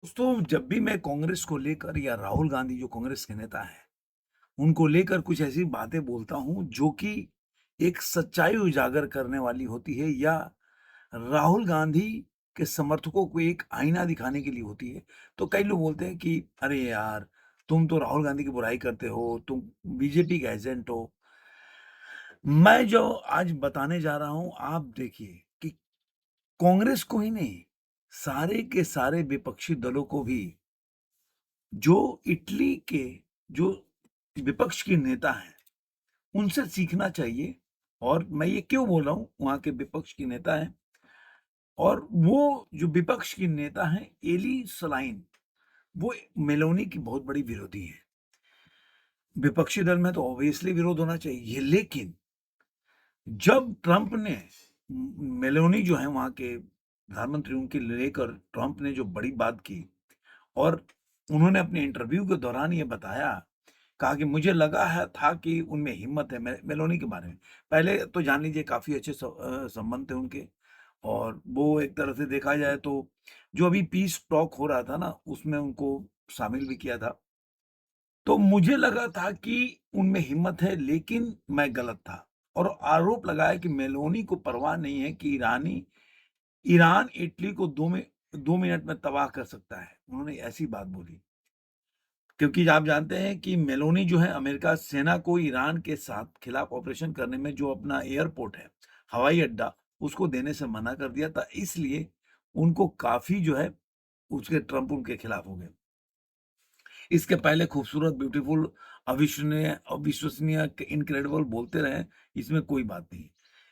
दोस्तों, जब भी मैं कांग्रेस को लेकर या राहुल गांधी जो कांग्रेस के नेता हैं, उनको लेकर कुछ ऐसी बातें बोलता हूं जो कि एक सच्चाई उजागर करने वाली होती है या राहुल गांधी के समर्थकों को एक आईना दिखाने के लिए होती है। तो कई लोग बोलते हैं कि अरे यार, तुम तो राहुल गांधी की बुराई करते हो, तुम बीजेपी के एजेंट हो। मैं जो आज बताने जा रहा हूं, आप देखिए कि कांग्रेस को ही नहीं, सारे के सारे विपक्षी दलों को भी जो इटली के जो विपक्ष के नेता हैं, उनसे सीखना चाहिए। और मैं ये क्यों बोल रहा हूँ, वहाँ के विपक्ष के नेता हैं और वो जो विपक्ष की नेता हैं एली सलाइन, वो मेलोनी की बहुत बड़ी विरोधी हैं। विपक्षी दल में तो ऑब्वियसली विरोध होना चाहिए, लेकिन जब ट्रंप ने मेलोनी जो है वहाँ के प्रधानमंत्री, उनके लेकर ट्रंप ने जो बड़ी बात की और उन्होंने अपने इंटरव्यू के दौरान ये बताया, कहा कि मुझे लगा है था कि उनमें हिम्मत है। मेलोनी के बारे में पहले तो जान लीजिए काफ़ी अच्छे संबंध थे उनके और वो एक तरह से देखा जाए तो जो अभी पीस टॉक हो रहा था ना, उसमें उनको शामिल भी किया था। तो मुझे लगा था कि उनमें हिम्मत है, लेकिन मैं गलत था और आरोप लगाया कि मेलोनी को परवाह नहीं है कि ईरान इटली को 2 मिनट में तबाह कर सकता है। उन्होंने ऐसी बात बोली। क्योंकि आप जानते हैं कि मेलोनी जो है अमेरिका सेना को ईरान के साथ खिलाफ ऑपरेशन करने में जो अपना एयरपोर्ट है, हवाई अड्डा, उसको देने से मना कर दिया था। इसलिए उनको काफ़ी जो है उसके ट्रंप उनके खिलाफ हो गए। इसके पहले खूबसूरत, ब्यूटीफुल, अविश्वसनीय, इनक्रेडिबल बोलते रहे, इसमें कोई बात नहीं।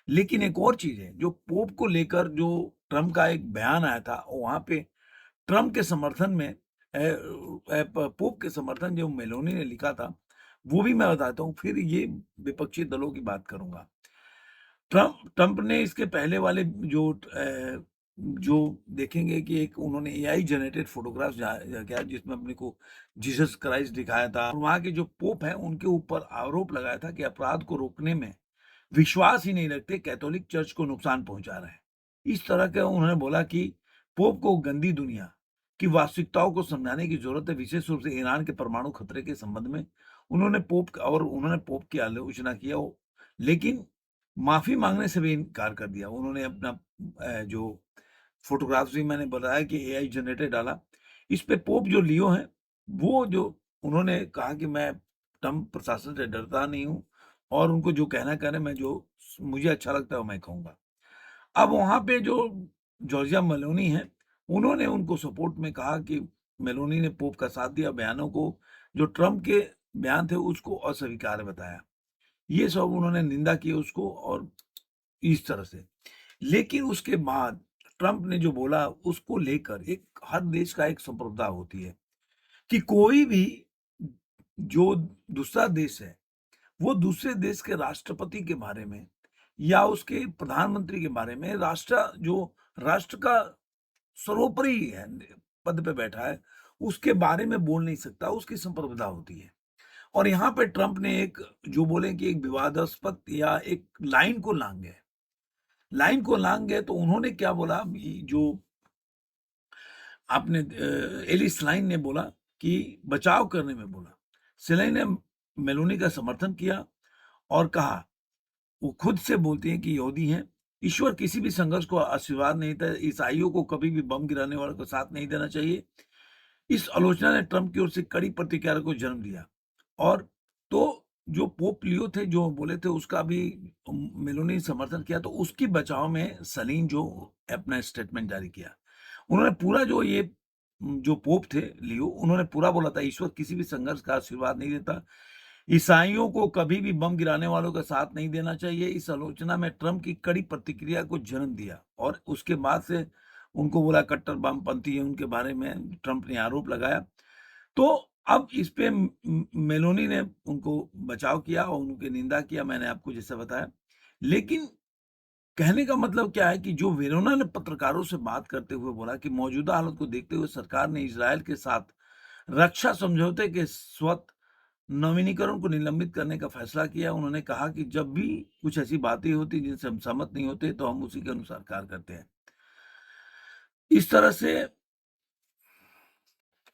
लेकिन एक और चीज़ है, जो पोप को लेकर जो ट्रंप का एक बयान आया था, वहाँ पे ट्रंप के समर्थन में पोप के समर्थन जो मेलोनी ने लिखा था, वो भी मैं बताता हूँ, फिर ये विपक्षी दलों की बात करूँगा। ट्रंप ट्रंप ने इसके पहले वाले जो देखेंगे कि एक उन्होंने एआई जनरेटेड फोटोग्राफ्स किया जिसमें अपने को जीसस क्राइस्ट दिखाया था और वहाँ के जो पोप हैं उनके ऊपर आरोप लगाया था कि अपराध को रोकने में विश्वास ही नहीं रखते, कैथोलिक चर्च को नुकसान पहुंचा रहे हैं। इस तरह का उन्होंने बोला कि पोप को गंदी दुनिया की वास्तविकताओं को समझाने की जरूरत है, विशेष रूप से ईरान के परमाणु खतरे के संबंध में। उन्होंने पोप की आलोचना किया, लेकिन माफी मांगने से भी इनकार कर दिया। उन्होंने अपना जो फोटोग्राफ्स भी मैंने बताया कि एआई जनरेटेड डाला। इस पे पोप जो लियो हैं, वो जो उन्होंने कहा कि मैं ट्रंप प्रशासन से डरता नहीं हूँ और उनको जो कहना करें, मैं जो मुझे अच्छा लगता है वो मैं कहूँगा। अब वहाँ पे जो जॉर्जिया मेलोनी हैं, उन्होंने उनको सपोर्ट में कहा कि मेलोनी ने पोप का साथ दिया, बयानों को जो ट्रंप के बयान थे उसको अस्वीकार्य बताया। ये सब उन्होंने निंदा की उसको और इस तरह से। लेकिन उसके बाद ट्रंप ने जो बोला उसको लेकर एक हर देश का एक संप्रभुता होती है कि कोई भी जो दूसरा देश है, वो दूसरे देश के राष्ट्रपति के बारे में या उसके प्रधानमंत्री के बारे में, राष्ट्र का सर्वोपरि है, पद पे बैठा है, उसके बारे में बोल नहीं सकता, उसकी संप्रभुता होती है। और यहाँ पे ट्रंप ने एक जो बोले कि एक विवादास्पद या एक लाइन को लांग गए। तो उन्होंने क्या बोला, जो आपने एलिस लाइन ने बोला कि बचाव करने में बोला। सेलेन ने मेलोनी का समर्थन किया और कहा, वो खुद से बोलती हैं कि यहूदी हैं, ईश्वर किसी भी संघर्ष को आशीर्वाद नहीं देता, ईसाइयों को कभी भी बम गिराने वालों को साथ नहीं देना चाहिए। इस आलोचना ने ट्रंप की ओर से कड़ी प्रतिक्रिया को जन्म दिया और तो जो पोप लियो थे जो बोले थे उसका भी मेलोनी ने समर्थन किया, तो उसकी बचाव में सलीम जो अपना स्टेटमेंट जारी किया। उन्होंने पूरा जो ये जो पोप थे लियो, उन्होंने पूरा बोला था, ईश्वर किसी भी संघर्ष का आशीर्वाद नहीं देता, ईसाइयों को कभी भी बम गिराने वालों का साथ नहीं देना चाहिए। इस आलोचना में ट्रंप की कड़ी प्रतिक्रिया को जन्म दिया और उसके बाद से उनको बोला कट्टर वामपंथी है, उनके बारे में ट्रंप ने आरोप लगाया। तो अब इस पे मेलोनी ने उनको बचाव किया और उनकी निंदा किया, मैंने आपको जैसे बताया। लेकिन कहने का मतलब क्या है कि जो वेरोना ने पत्रकारों से बात करते हुए बोला कि मौजूदा हालत को देखते हुए सरकार ने इजरायल के साथ रक्षा समझौते के स्वत नवीनीकरण को निलंबित करने का फैसला किया। उन्होंने कहा कि जब भी कुछ ऐसी बातें होती जिनसे हम सहमत नहीं होते तो हम उसी के अनुसार कार्य करते हैं। इस तरह से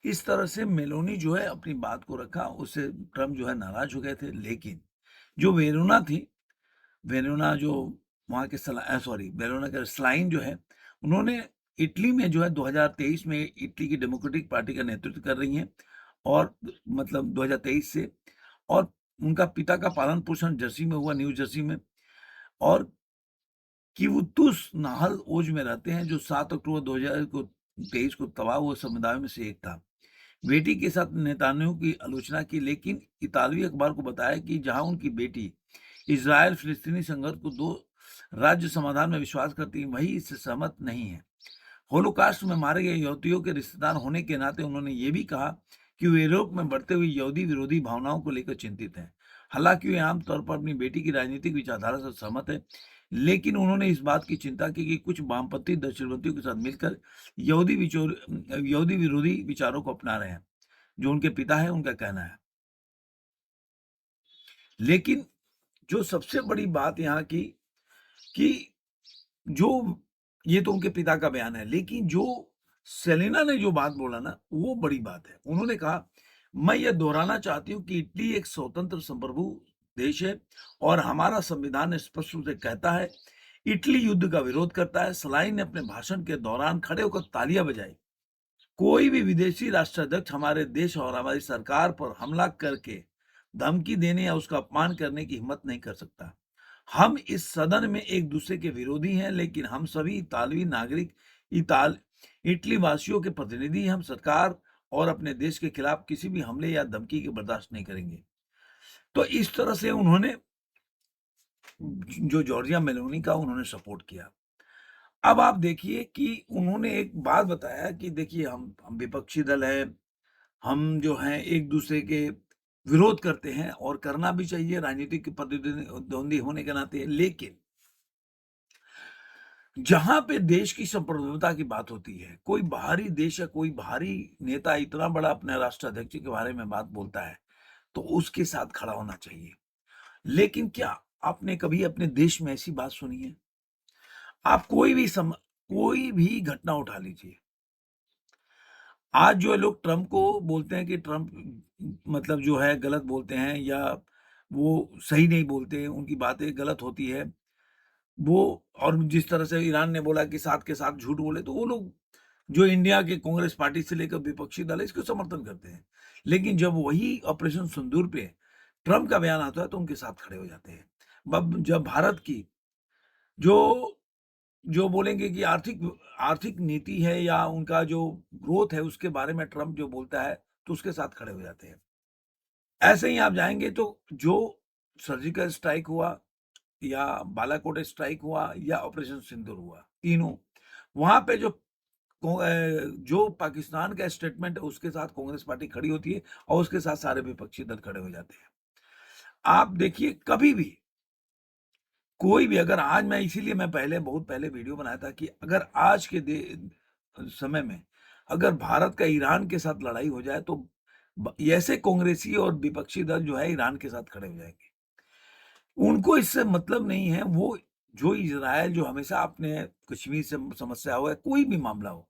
इस तरह से मेलोनी जो है अपनी बात को रखा, उससे ट्रम्प जो है नाराज़ हो गए थे। लेकिन जो वेरोना थी, वेरोना जो वहाँ के सॉरी वेरोना के स्लाइन जो है, उन्होंने इटली में जो है 2023 में इटली की डेमोक्रेटिक पार्टी का नेतृत्व कर रही हैं और मतलब 2023 से, और उनका पिता का पालन-पोषण जर्सी में हुआ, न्यू जर्सी में, और किवुतुस नाहल ओज में रहते हैं, जो 7 अक्टूबर 2023 को तबाह हुए समुदायों में से एक था। बेटी के साथ नेतान्याहू की आलोचना की, लेकिन इतालवी अखबार को बताया कि जहां उनकी बेटी इज़राइल फिलिस्तीनी संघर्ष को 2 राज्य समाधान में विश्वास करती है, वही इससे सहमत नहीं है। होलोकास्ट में मारे गए यहूदियों के रिश्तेदार होने के नाते उन्होंने ये भी कहा कि वे यूरोप में बढ़ते हुए यहूदी विरोधी भावनाओं को लेकर चिंतित हैं। हालांकि वे आमतौर पर अपनी बेटी की राजनीतिक विचारधारा से सहमत है, लेकिन उन्होंने इस बात की चिंता की कि कुछ वामपंथी दक्षिणपंथियों के साथ मिलकर यहूदी विरोधी विचारों को अपना रहे हैं, जो उनके पिता है उनका कहना है। लेकिन जो सबसे बड़ी बात यहाँ की कि जो ये तो उनके पिता का बयान है, लेकिन जो सेलेना ने जो बात बोला ना, वो बड़ी बात है। उन्होंने कहा, मैं यह दोहराना चाहती हूँ कि इटली एक स्वतंत्र संप्रभु देश है और हमारा संविधान स्पष्ट रूप से कहता है, इटली युद्ध का विरोध करता है। सलाइन ने अपने भाषण के दौरान खड़े होकर तालियां बजाई। कोई भी विदेशी राष्ट्राध्यक्ष हमारे देश और हमारी सरकार पर हमला करके धमकी देने या उसका अपमान करने की हिम्मत नहीं कर सकता। हम इस सदन में एक दूसरे के विरोधी हैं, लेकिन हम सभी इतालवी नागरिक, इताल इटली वासियों के प्रतिनिधि हैं। हम सरकार और अपने देश के खिलाफ किसी भी हमले या धमकी के बर्दाश्त नहीं करेंगे। तो इस तरह से उन्होंने जो जॉर्जिया मेलोनी का उन्होंने सपोर्ट किया। अब आप देखिए कि उन्होंने एक बात बताया कि देखिए हम विपक्षी दल हैं, हम जो हैं एक-दूसरे के विरोध करते हैं और करना भी चाहिए राजनीतिक प्रतिद्वंदी होने के नाते। लेकिन जहाँ पे देश की संप्रभुता की बात होती है, कोई बाहरी देश या कोई बाहरी नेता इतना बड़ा अपने राष्ट्राध्यक्ष के बारे में बात बोलता है, तो उसके साथ खड़ा होना चाहिए। लेकिन क्या आपने कभी अपने देश में ऐसी बात सुनी है? आप कोई भी घटना उठा लीजिए। आज जो लोग ट्रम्प को बोलते हैं कि ट्रम्प मतलब जो है गलत बोलते हैं या वो सही नहीं बोलते, उनकी बातें गलत होती है। वो और जिस तरह से ईरान ने बोला कि साथ के साथ झूठ बोले, तो वो लोग जो इंडिया के कांग्रेस पार्टी से लेकर विपक्षी दल है, इसको समर्थन करते हैं। लेकिन जब वही ऑपरेशन सिंदूर पे ट्रम्प का बयान आता है, तो उनके साथ खड़े हो जाते हैं। बब जब भारत की जो जो बोलेंगे कि आर्थिक आर्थिक नीति है या उनका जो ग्रोथ है, उसके बारे में ट्रम्प जो बोलता है, तो उसके साथ खड़े हो जाते हैं। ऐसे ही आप जाएँगे तो जो सर्जिकल स्ट्राइक हुआ या बालाकोट स्ट्राइक हुआ या ऑपरेशन सिंदूर हुआ, तीनों, वहाँ पे जो पाकिस्तान का स्टेटमेंट है, उसके साथ कांग्रेस पार्टी खड़ी होती है और उसके साथ सारे विपक्षी दल खड़े हो जाते हैं। आप देखिए कभी भी कोई भी अगर आज मैं इसीलिए मैं पहले बहुत पहले वीडियो बनाया था कि अगर आज के समय में अगर भारत का ईरान के साथ लड़ाई हो जाए, तो ऐसे कांग्रेसी और विपक्षी दल जो है ईरान के साथ खड़े हो जाएंगे। उनको इससे मतलब नहीं है। वो जो इजराइल जो हमेशा अपने कश्मीर से समस्या हो या कोई भी मामला हो,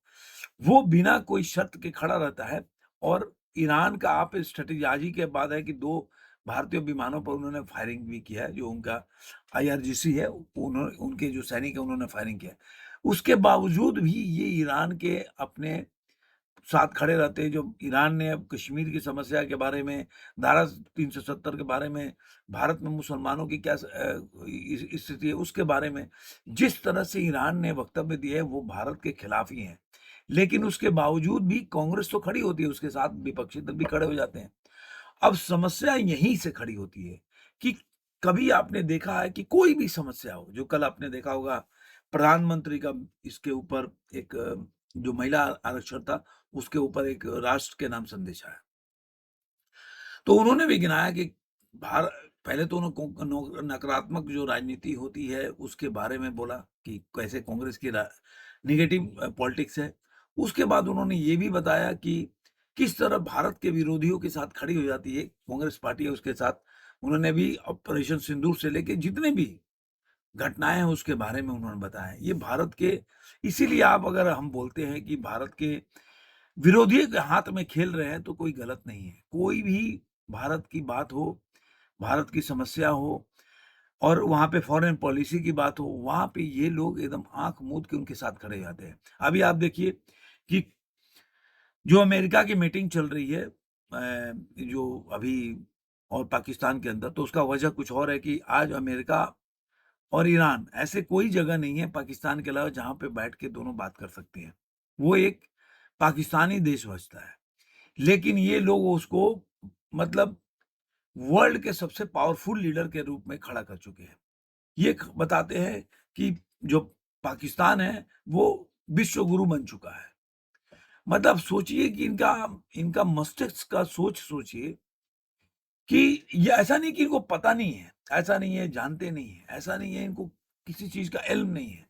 वो बिना कोई शर्त के खड़ा रहता है। और ईरान का आप स्ट्रेटेजी आज ही के बाद है कि 2 भारतीय विमानों पर उन्होंने फायरिंग भी किया है, जो उनका आईआरजीसी है, उन्होंने उनके जो सैनिक है उन्होंने फायरिंग किया है। उसके बावजूद भी ये ईरान के अपने साथ खड़े रहते हैं। जो ईरान ने अब कश्मीर की समस्या के बारे में, धारा 370 के बारे में, भारत में मुसलमानों की क्या स्थिति है उसके बारे में, जिस तरह से ईरान ने वक्तव्य दिए है, वो भारत के खिलाफ ही है। लेकिन उसके बावजूद भी कांग्रेस तो खड़ी होती है, उसके साथ विपक्षी दल भी खड़े हो जाते हैं। अब समस्या यहीं से खड़ी होती है कि कभी आपने देखा है कि कोई भी समस्या हो, जो कल आपने देखा होगा प्रधानमंत्री का इसके ऊपर एक जो महिला आरक्षण था, उसके ऊपर एक राष्ट्र के नाम संदेश आया। तो उन्होंने भी गिनाया कि भार पहले तो नकारात्मक जो राजनीति होती है, उसके बारे में बोला कि कैसे कांग्रेस की निगेटिव पॉलिटिक्स है। उसके बाद उन्होंने ये भी बताया कि किस तरह भारत के विरोधियों के साथ खड़ी हो जाती है कांग्रेस पार्टी है उसके साथ। उन्होंने भी ऑपरेशन सिंदूर से लेके जितने भी घटनाएं हैं उसके बारे में उन्होंने बताया। ये भारत के, इसीलिए आप अगर हम बोलते हैं कि भारत के विरोधी के हाथ में खेल रहे हैं तो कोई गलत नहीं है। कोई भी भारत की बात हो, भारत की समस्या हो और वहाँ पे फॉरेन पॉलिसी की बात हो, वहाँ पे ये लोग एकदम आँख मूंद के उनके साथ खड़े हो जाते हैं। अभी आप देखिए कि जो अमेरिका की मीटिंग चल रही है जो अभी और पाकिस्तान के अंदर, तो उसका वजह कुछ और है कि आज अमेरिका और ईरान ऐसे कोई जगह नहीं है पाकिस्तान के अलावा जहाँ पे बैठ के दोनों बात कर सकते हैं। वो एक पाकिस्तानी देश बचता है। लेकिन ये लोग उसको मतलब वर्ल्ड के सबसे पावरफुल लीडर के रूप में खड़ा कर चुके हैं। ये बताते हैं कि जो पाकिस्तान है वो विश्व गुरु बन चुका है। मतलब सोचिए कि इनका इनका मस्तिष्क का सोच सोचिए कि ये ऐसा नहीं कि इनको पता नहीं है, ऐसा नहीं है जानते नहीं है, ऐसा नहीं है इनको किसी चीज का इल्म नहीं है।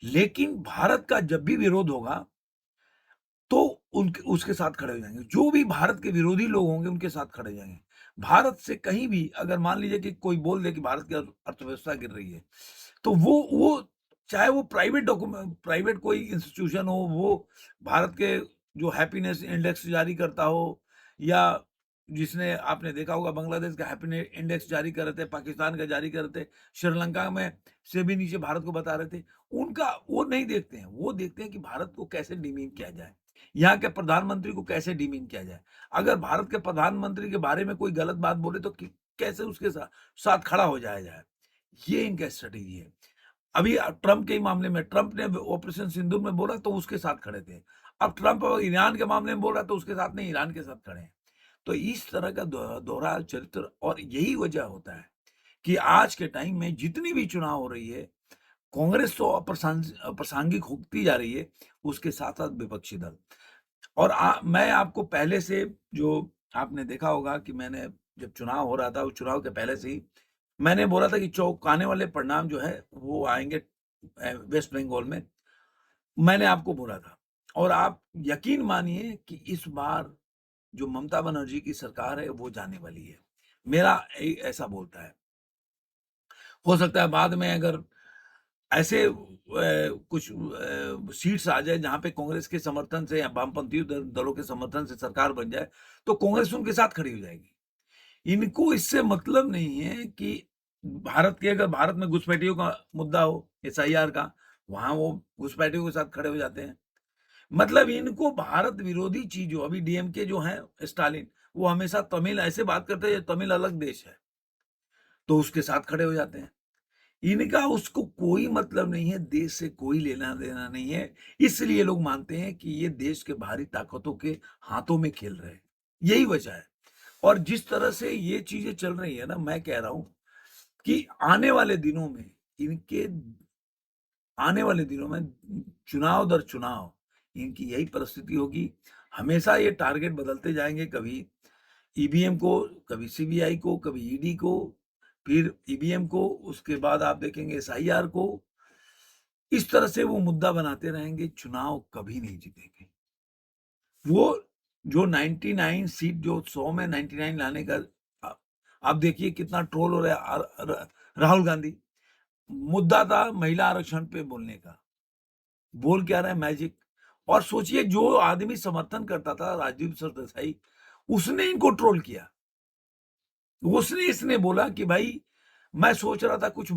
लेकिन भारत का जब भी विरोध होगा तो उनके उसके साथ खड़े हो जाएँगे। जो भी भारत के विरोधी लोग होंगे, उनके साथ खड़े हो जाएँगे। भारत से कहीं भी अगर मान लीजिए कि कोई बोल दे कि भारत की अर्थव्यवस्था गिर रही है, तो वो चाहे वो प्राइवेट कोई इंस्टीट्यूशन हो, वो भारत के जो हैप्पीनेस इंडेक्स जारी करता हो या जिसने आपने देखा होगा बांग्लादेश का हैप्पीनेस इंडेक्स जारी कर रहे थे, पाकिस्तान का जारी कर रहे थे, श्रीलंका में से भी नीचे भारत को बता रहे थे। उनका वो नहीं देखते हैं, वो देखते हैं कि भारत को कैसे डीमीन किया जाए। यहाँ के प्रधानमंत्री को कैसे डीमीन किया जाए। अगर भारत के प्रधानमंत्री के बारे में कोई गलत बात बोले तो कैसे उसके साथ खड़ा हो जाया जाए। ये इनका स्ट्रेटेजी है। अभी ट्रंप के ही मामले में ट्रंप ने ऑपरेशन सिंदूर में बोला तो उसके साथ खड़े थे। अब ट्रंप ईरान के मामले में बोल रहा तो उसके साथ नहीं, ईरान के साथ खड़े हैं। तो इस तरह का दोहरा चरित्र, और यही वजह होता है कि आज के टाइम में जितनी भी चुनाव हो रही है, कांग्रेस तो अप्रासंगिक होती जा रही है, उसके साथ-साथ विपक्षी दल। और मैं आपको पहले से जो आपने देखा होगा कि मैंने जब चुनाव हो रहा था, उस चुनाव के पहले से ही मैंने बोला था कि चौंकाने वाले परिणाम जो है वो आएँगे वेस्ट बंगाल में। मैंने आपको बोला था और आप यकीन मानिए कि इस बार जो ममता बनर्जी की सरकार है वो जाने वाली है। मेरा ऐसा बोलता है। हो सकता है बाद में अगर ऐसे कुछ सीट्स आ जाए जहाँ पे कांग्रेस के समर्थन से या वामपंथी दलों के समर्थन से सरकार बन जाए, तो कांग्रेस उनके साथ खड़ी हो जाएगी। इनको इससे मतलब नहीं है कि अगर भारत में घुसपैठियों का मुद्दा हो, एसआईआर का, वहाँ वो घुसपैठियों के साथ खड़े हो जाते हैं। मतलब इनको भारत विरोधी चीज़ हो, अभी डीएमके जो हैं स्टालिन, वो हमेशा तमिल ऐसे बात करते हैं, तमिल अलग देश है, तो उसके साथ खड़े हो जाते हैं। इनका उसको कोई मतलब नहीं है, देश से कोई लेना-देना नहीं है, इसलिए लोग मानते हैं कि ये देश के बाहरी ताकतों के हाथों में खेल रहे हैं, यही वजह है। और जिस तरह से ये चीज़ें चल रही है ना, मैं कह रहा हूँ कि इनके आने वाले दिनों में चुनाव दर चुनाव इनकी यही परिस्थिति होगी। हमेशा ये टारगेट बदलते जाएँगे, कभी ईवीएम को, कभी सीबीआई को, कभी ईडी को, फिर ईवीएम को, उसके बाद आप देखेंगे एसआईआर को। इस तरह से वो मुद्दा बनाते रहेंगे, चुनाव कभी नहीं जीतेंगे। वो जो 99 सीट जो 100 में 99 लाने का अ, आप देखिए कितना ट्रोल हो रहा है राहुल गांधी। मुद्दा था महिला आरक्षण पे बोलने का। बोल क्या रहा है मैजिक। और सोचिए जो आदमी समर्थन करता था राजीव सरदेसाई, उसने इनको ट्रोल किया। उसने इसने बोला कि भाई मैं सोच रहा था कुछ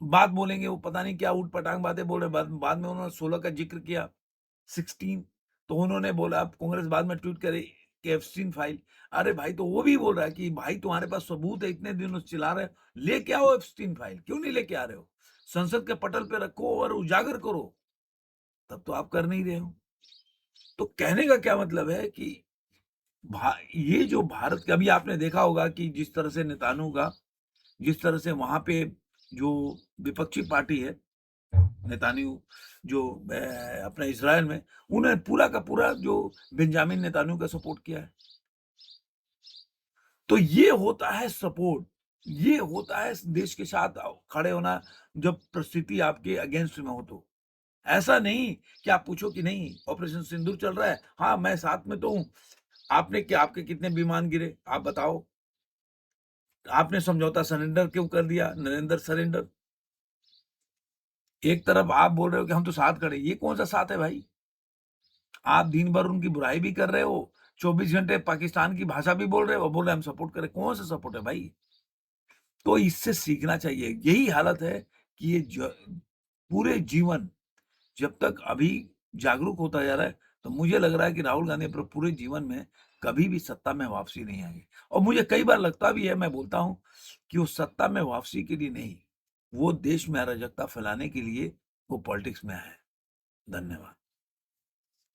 बात बोलेंगे, वो पता नहीं क्या ऊट-पटांग बातें बोल रहे, बाद बाद में उन्होंने 16 का ज़िक्र किया, 16। तो उन्होंने बोला, अब कांग्रेस बाद में ट्वीट करे कि एप्स्टीन फाइल। अरे भाई, तो वो भी बोल रहा है कि भाई तुम्हारे पास सबूत है, इतने दिनों से चिल्ला रहे हो, लेके आओ एप्स्टीन फाइल, क्यों नहीं लेके आ रहे हो? संसद के पटल पे रखो और उजागर करो, तब तो आप कर नहीं रहे हो। तो कहने का क्या मतलब है कि ये जो भारत का, अभी आपने देखा होगा कि जिस तरह से वहाँ पे जो विपक्षी पार्टी है, नेतान्याहू जो अपना इज़राइल में, उन्हें पूरा का पूरा जो बेंजामिन नेतान्याहू का सपोर्ट किया है। तो ये होता है सपोर्ट, ये होता है देश के साथ खड़े होना जब परिस्थिति आपके अगेंस्ट में हो तो। ऐसा नहीं कि आप पूछो कि नहीं ऑपरेशन सिंदूर चल रहा है, हाँ, मैं साथ में तो हूँ। आपके कितने विमान गिरे? आप बताओ। आपने समझौता सरेंडर क्यों कर दिया? नरेंद्र सरेंडर। एक तरफ आप बोल रहे हो कि हम तो साथ खड़े हैं, ये कौन-सा साथ है भाई? आप दिन भर उनकी बुराई भी कर रहे हो, 24 घंटे पाकिस्तान की भाषा भी बोल रहे हो और बोल रहे हैं हम सपोर्ट करें। कौन सा सपोर्ट है भाई? तो इससे सीखना चाहिए। यही हालत है कि ये पूरे जीवन जब तक अभी जागरूक होता जा रहा है, तो मुझे लग रहा है कि राहुल गांधी अपने पूरे जीवन में कभी भी सत्ता में वापसी नहीं आएँगे। और मुझे कई बार लगता भी है, मैं बोलता हूँ कि वो सत्ता में वापसी के लिए नहीं, वो देश में अराजकता फैलाने के लिए वो पॉलिटिक्स में आए हैं। धन्यवाद।